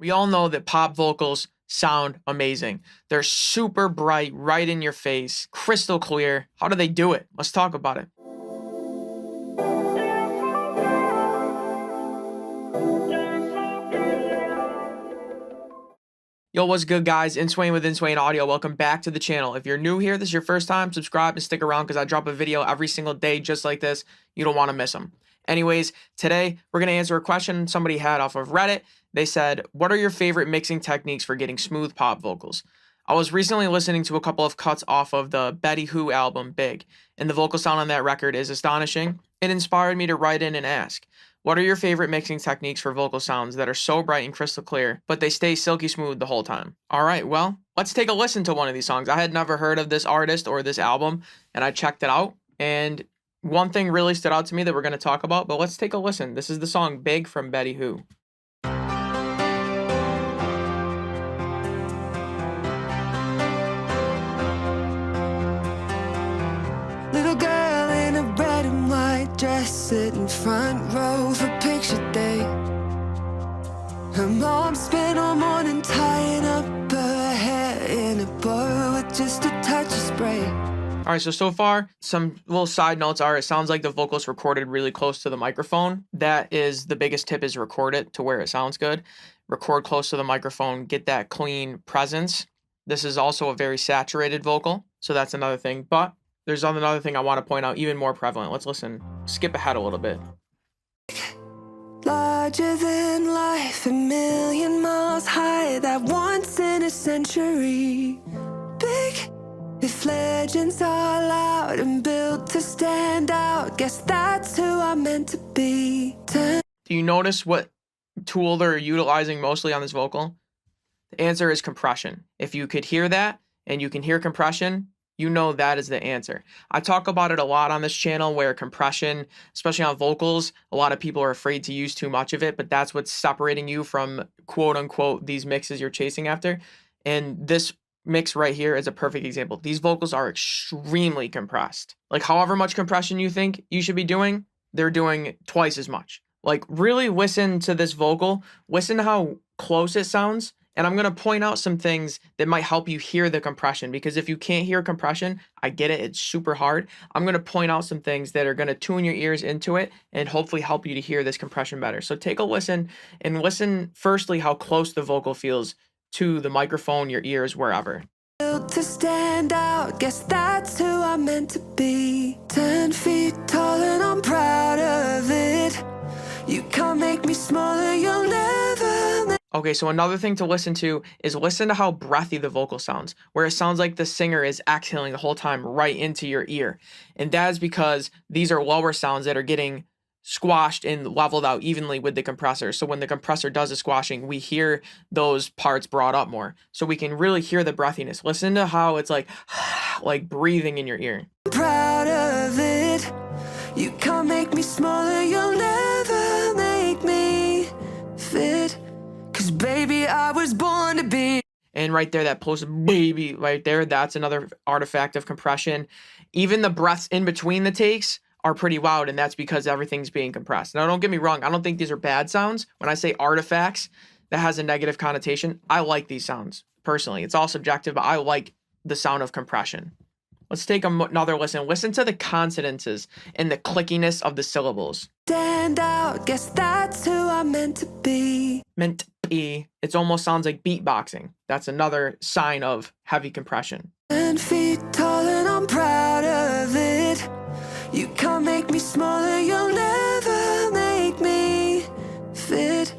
We all know that pop vocals sound amazing. They're super bright, right in your face, crystal clear. How do they do it? Let's talk about it. Yo, what's good, guys? Inswain with Inswain Audio. Welcome back to the channel. If you're new here, this is your first time, subscribe and stick around because I drop a video every single day just like this. You don't want to miss them. Anyways, today we're going to answer a question somebody had off of Reddit. They said, what are your favorite mixing techniques for getting smooth pop vocals? I was recently listening to a couple of cuts off of the Betty Who album, Big, and the vocal sound on that record is astonishing. It inspired me to write in and ask, what are your favorite mixing techniques for vocal sounds that are so bright and crystal clear, but they stay silky smooth the whole time? All right, well, let's take a listen to one of these songs. I had never heard of this artist or this album, and I checked it out, and one thing really stood out to me that we're going to talk about, but let's take a listen. This is the song Big from Betty Who. Little girl in a red and white dress sitting front row for picture day. Her mom spent all morning tying up her hair in a bow with just a touch of spray. All right, so far, some little side notes are it sounds like the vocals recorded really close to the microphone. That is the biggest tip, is record it to where it sounds good. Record close to the microphone, get that clean presence. This is also a very saturated vocal, so that's another thing. But there's another thing I want to point out, even more prevalent. Let's listen. Skip ahead a little bit. Larger than life, a million miles high, that once in a century. Big, if legends are loud and built to stand out, guess that's who I'm meant to be. Do you notice what tool they're utilizing mostly on this vocal? The answer is compression. If you could hear that and you can hear compression, you know that is the answer. I talk about it a lot on this channel where compression, especially on vocals, a lot of people are afraid to use too much of it, but that's what's separating you from quote unquote these mixes you're chasing after. And this mix right here is a perfect example. These vocals are extremely compressed. Like however much compression you think you should be doing, they're doing twice as much. Like really listen to this vocal, listen to how close it sounds. And I'm going to point out some things that might help you hear the compression, because if you can't hear compression, I get it, it's super hard. I'm going to point out some things that are going to tune your ears into it and hopefully help you to hear this compression better. So take a listen and listen firstly how close the vocal feels to the microphone, your ears, wherever. Built to stand out, guess that's who I'm meant to be. 10 feet tall and I'm proud of it. You can't make me smaller, you'll never make. Okay, so another thing to listen to is listen to how breathy the vocal sounds, where it sounds like the singer is exhaling the whole time right into your ear. And that is because these are lower sounds that are getting squashed and leveled out evenly with the compressor. So when the compressor does the squashing, we hear those parts brought up more. So we can really hear the breathiness. Listen to how it's like breathing in your ear. Proud of it. You can't make me smaller, you'll never make me fit. 'Cause baby, I was born to be. And right there, that pulse baby right there, that's another artifact of compression. Even the breaths in between the takes are pretty loud, and that's because everything's being compressed. Now, don't get me wrong, I don't think these are bad sounds. When I say artifacts, that has a negative connotation. I like these sounds, personally. It's all subjective, but I like the sound of compression. Let's take another listen. Listen to the consonances and the clickiness of the syllables. Stand out, guess that's who I'm meant to be. Meant to be. It almost sounds like beatboxing. That's another sign of heavy compression. 10 feet tall and I'm proud of it. You can't make me smaller, you'll never make me fit.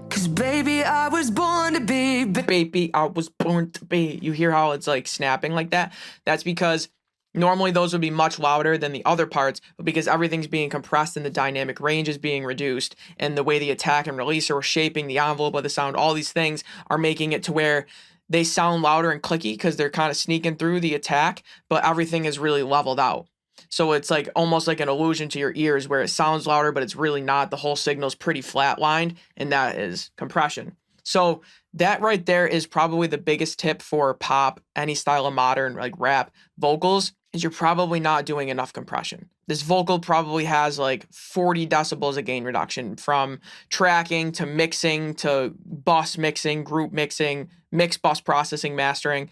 'Cause baby, I was born to be. Baby, I was born to be. You hear how it's like snapping like that? That's because normally those would be much louder than the other parts, but because everything's being compressed and the dynamic range is being reduced, and the way the attack and release are shaping the envelope of the sound, all these things are making it to where they sound louder and clicky because they're kind of sneaking through the attack, but everything is really leveled out. So it's like almost like an illusion to your ears where it sounds louder, but it's really not. The whole signal's pretty flatlined, and that is compression. So that right there is probably the biggest tip for pop, any style of modern like rap vocals, is you're probably not doing enough compression. This vocal probably has like 40 decibels of gain reduction from tracking to mixing to bus mixing, group mixing, mix bus processing, mastering.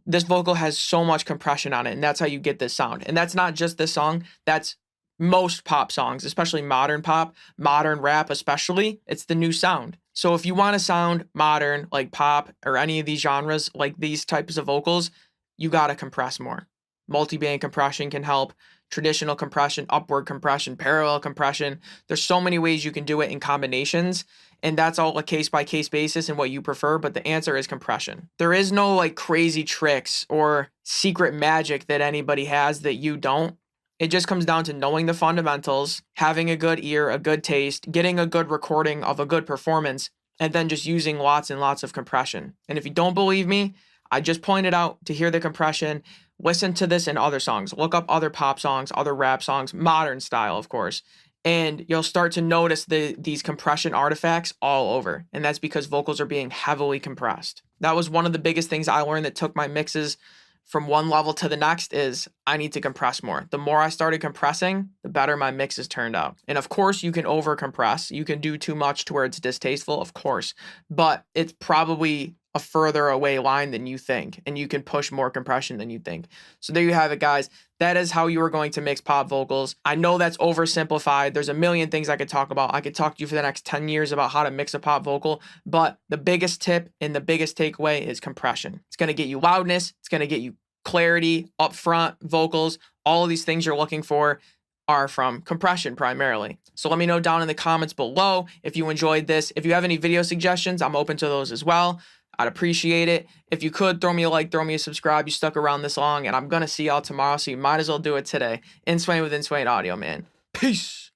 This vocal has so much compression on it, and that's how you get this sound. And that's not just this song, that's most pop songs, especially modern pop, modern rap especially. It's the new sound. So if you want to sound modern like pop or any of these genres, like these types of vocals, you got to compress more. Multi-band compression can help, traditional compression, upward compression, parallel compression. There's so many ways you can do it in combinations, and that's all a case-by-case basis and what you prefer, but the answer is compression. There is no like crazy tricks or secret magic that anybody has that you don't. It just comes down to knowing the fundamentals, having a good ear, a good taste, getting a good recording of a good performance, and then just using lots and lots of compression. And if you don't believe me, I just pointed out to hear the compression. Listen to this in other songs. Look up other pop songs, other rap songs, modern style, of course. And you'll start to notice these compression artifacts all over. And that's because vocals are being heavily compressed. That was one of the biggest things I learned that took my mixes from one level to the next is I need to compress more. The more I started compressing, the better my mixes turned out. And of course, you can over compress. You can do too much to where it's distasteful, of course. But it's probably a further away line than you think, and you can push more compression than you think. So there you have it, guys. That is how you are going to mix pop vocals. I know that's oversimplified. There's a million things I could talk about. I could talk to you for the next 10 years about how to mix a pop vocal, but the biggest tip and the biggest takeaway is compression. It's going to get you loudness. It's going to get you clarity, upfront vocals. All of these things you're looking for are from compression primarily. So let me know down in the comments below if you enjoyed this. If you have any video suggestions, I'm open to those as well. I'd appreciate it. If you could, throw me a like, throw me a subscribe. You stuck around this long, and I'm going to see y'all tomorrow, so you might as well do it today. Inswain with Inswain Audio, man. Peace.